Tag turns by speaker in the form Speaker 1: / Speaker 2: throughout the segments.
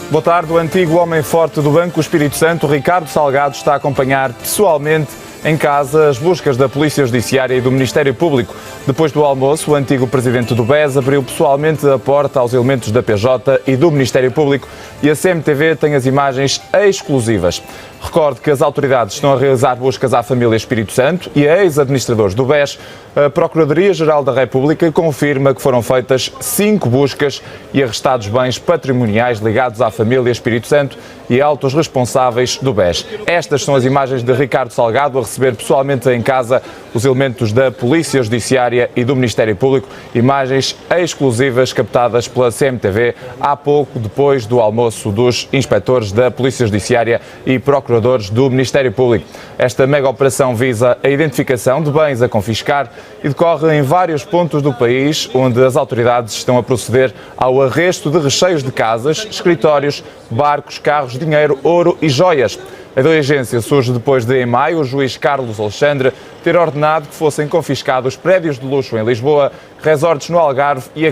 Speaker 1: Boa tarde. O antigo homem forte do Banco Espírito Santo, Ricardo Salgado, está a acompanhar pessoalmente em casa as buscas da Polícia Judiciária e do Ministério Público. Depois do almoço, o antigo presidente do BES abriu pessoalmente a porta aos elementos da PJ e do Ministério Público e a CMTV tem as imagens exclusivas. Recordo que as autoridades estão a realizar buscas à família Espírito Santo e a ex-administradores do BES. A Procuradoria-Geral da República confirma que foram feitas 5 buscas e arrestados bens patrimoniais ligados à família Espírito Santo e altos responsáveis do BES. Estas são as imagens de Ricardo Salgado a receber pessoalmente em casa os elementos da Polícia Judiciária e do Ministério Público. Imagens exclusivas captadas pela CMTV há pouco depois do almoço dos inspectores da Polícia Judiciária e procuradores do Ministério Público. Esta mega operação visa a identificação de bens a confiscar e decorre em vários pontos do país, onde as autoridades estão a proceder ao arresto de recheios de casas, escritórios, barcos, carros, dinheiro, ouro e joias. A diligência surge depois de, em maio, o juiz Carlos Alexandre ter ordenado que fossem confiscados prédios de luxo em Lisboa, resorts no Algarve e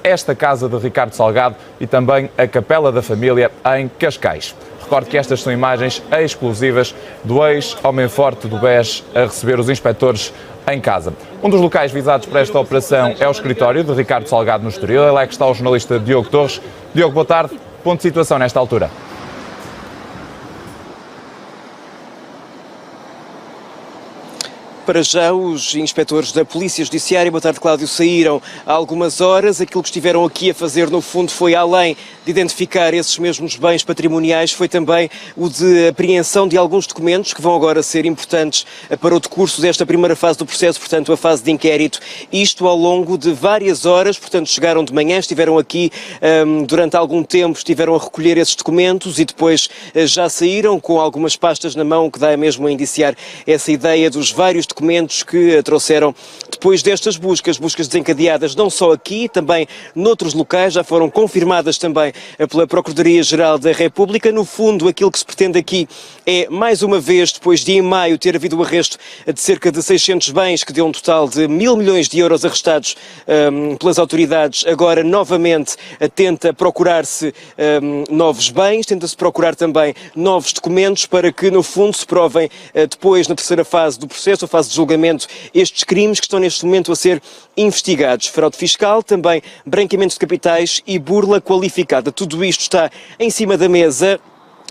Speaker 1: esta casa de Ricardo Salgado e também a Capela da Família em Cascais. Recordo que estas são imagens exclusivas do ex-homem forte do BES a receber os inspectores em casa. Um dos locais visados por esta operação é o escritório de Ricardo Salgado no Estoril. É lá que está o jornalista Diogo Torres. Diogo, boa tarde. Ponto de situação nesta altura.
Speaker 2: Para já, os inspectores da Polícia Judiciária, boa tarde, Cláudio, saíram há algumas horas. Aquilo que estiveram aqui a fazer, no fundo, foi além de identificar esses mesmos bens patrimoniais, foi também o de apreensão de alguns documentos que vão agora ser importantes para o decurso desta primeira fase do processo, portanto, a fase de inquérito. Isto ao longo de várias horas, portanto, chegaram de manhã, estiveram aqui durante algum tempo, estiveram a recolher esses documentos e depois já saíram com algumas pastas na mão, que dá mesmo a indiciar essa ideia dos vários documentos que trouxeram depois destas buscas desencadeadas não só aqui, também noutros locais, já foram confirmadas também pela Procuradoria-Geral da República. No fundo, aquilo que se pretende aqui é, mais uma vez, depois de em maio ter havido o arresto de cerca de 600 bens, que deu um total de 1.000 milhões de euros arrestados pelas autoridades, agora novamente tenta procurar-se novos bens, tenta-se procurar também novos documentos para que, no fundo, se provem depois, na terceira fase do processo, a fase de julgamento, estes crimes que estão neste momento a ser investigados. Fraude fiscal, também branqueamento de capitais e burla qualificada. Tudo isto está em cima da mesa.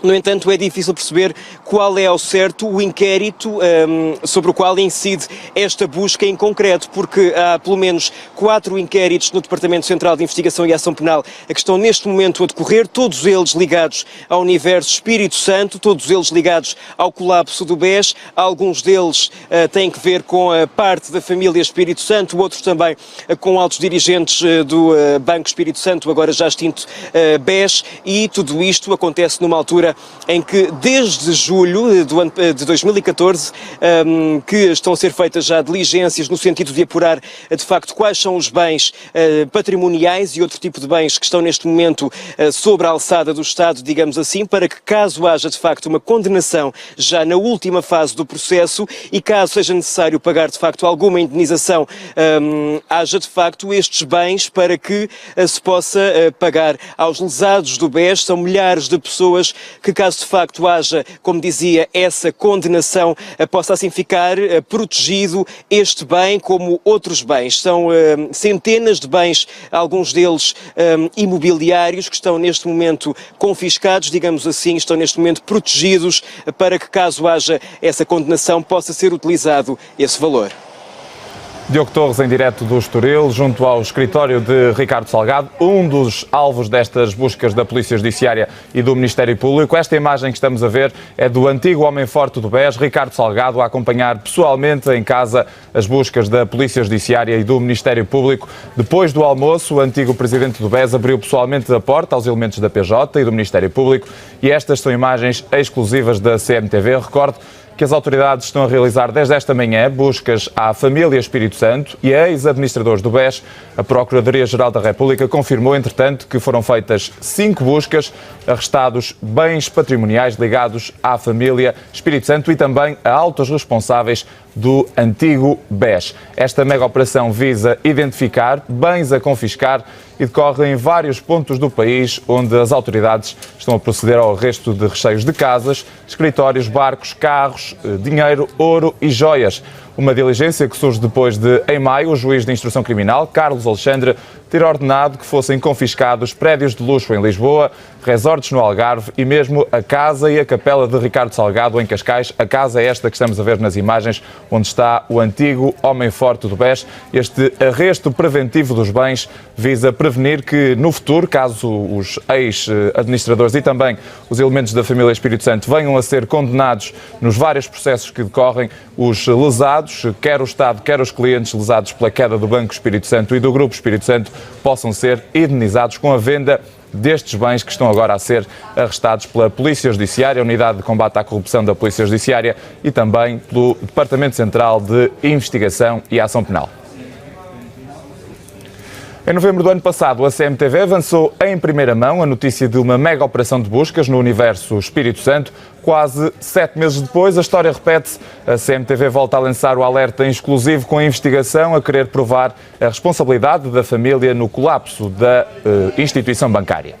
Speaker 2: No entanto, é difícil perceber qual é ao certo o inquérito sobre o qual incide esta busca em concreto, porque há pelo menos 4 inquéritos no Departamento Central de Investigação e Ação Penal que estão neste momento a decorrer, todos eles ligados ao universo Espírito Santo, todos eles ligados ao colapso do BES. Alguns deles têm que ver com a parte da família Espírito Santo, outros também com altos dirigentes do Banco Espírito Santo, agora já extinto BES, e tudo isto acontece numa altura em que desde julho de 2014 que estão a ser feitas já diligências no sentido de apurar de facto quais são os bens patrimoniais e outro tipo de bens que estão neste momento sobre a alçada do Estado, digamos assim, para que caso haja de facto uma condenação já na última fase do processo e caso seja necessário pagar de facto alguma indenização, haja de facto estes bens para que se possa pagar aos lesados do BES. São milhares de pessoas que, caso de facto haja, como dizia, essa condenação, possa assim ficar protegido este bem como outros bens. São centenas de bens, alguns deles imobiliários, que estão neste momento confiscados, digamos assim, estão neste momento protegidos para que, caso haja essa condenação, possa ser utilizado esse valor.
Speaker 1: Diogo Torres, em direto do Estoril, junto ao escritório de Ricardo Salgado, um dos alvos destas buscas da Polícia Judiciária e do Ministério Público. Esta imagem que estamos a ver é do antigo homem forte do BES, Ricardo Salgado, a acompanhar pessoalmente em casa as buscas da Polícia Judiciária e do Ministério Público. Depois do almoço, o antigo presidente do BES abriu pessoalmente a porta aos elementos da PJ e do Ministério Público e estas são imagens exclusivas da CMTV. Recordo que as autoridades estão a realizar desde esta manhã buscas à família Espírito Santo e a ex-administradores do BES. A Procuradoria-Geral da República confirmou, entretanto, que foram feitas 5 buscas, arrestados bens patrimoniais ligados à família Espírito Santo e também a altos responsáveis do antigo BES. Esta mega operação visa identificar bens a confiscar e decorre em vários pontos do país onde as autoridades estão a proceder ao arresto de recheios de casas, escritórios, barcos, carros, dinheiro, ouro e joias. Uma diligência que surge depois de, em maio, o juiz de instrução criminal, Carlos Alexandre, ter ordenado que fossem confiscados prédios de luxo em Lisboa, resorts no Algarve e mesmo a casa e a capela de Ricardo Salgado em Cascais. A casa é esta que estamos a ver nas imagens, onde está o antigo homem forte do BES. Este arresto preventivo dos bens visa prevenir que, no futuro, caso os ex-administradores e também os elementos da família Espírito Santo venham a ser condenados nos vários processos que decorrem, os lesados, quer o Estado, quer os clientes lesados pela queda do Banco Espírito Santo e do Grupo Espírito Santo, possam ser indenizados com a venda destes bens que estão agora a ser arrestados pela Polícia Judiciária, a Unidade de Combate à Corrupção da Polícia Judiciária e também pelo Departamento Central de Investigação e Ação Penal. Em novembro do ano passado, a CMTV avançou em primeira mão a notícia de uma mega operação de buscas no universo Espírito Santo. Quase 7 meses depois, a história repete-se. A CMTV volta a lançar o alerta em exclusivo com a investigação a querer provar a responsabilidade da família no colapso da instituição bancária.